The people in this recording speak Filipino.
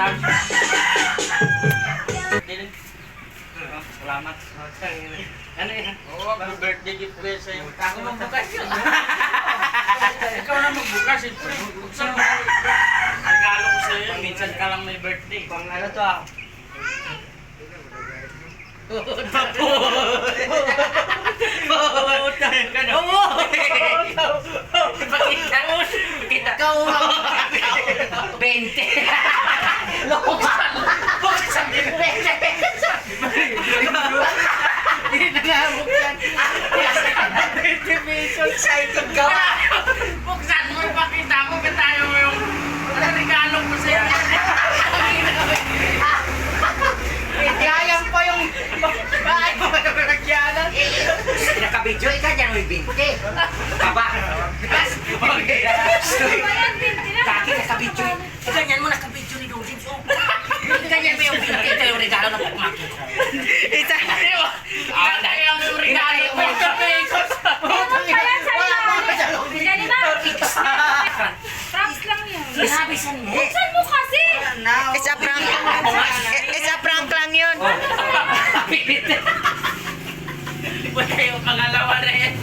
lang. Salamat. Ano yan? Oo, birthday gift ko sa'yo. Ako magbukas yun. Ikaw na magbukas. Buksan mo. Regalo ko sa'yo. Minsan ka lang may birthday. Pang ano to ah? Ikaw 20. Lokokan. Buksan din 20. Hindi na nga buksan. 20 pesos. Excited ka ba? Buksan mo, ipakita mo ka tayo yung regalo ko sa'yo. Kayang pa yung bahay mo na nagyanan. Nakabidyo, ikaw dyan may 20. Kaba. Kaki, nakabidyo. Ganyan mo nakabidyo ni Dudin. Ganyan mo yung 20. Ito yung regalo na pagmakin ko. Isa. Kaya yung regalo ko. Dali ba? Props lang yun. Sabisan mo. Buksan mo kasi! Isa prank. Isa prank lang yun. Wala yung pangalawa na yan.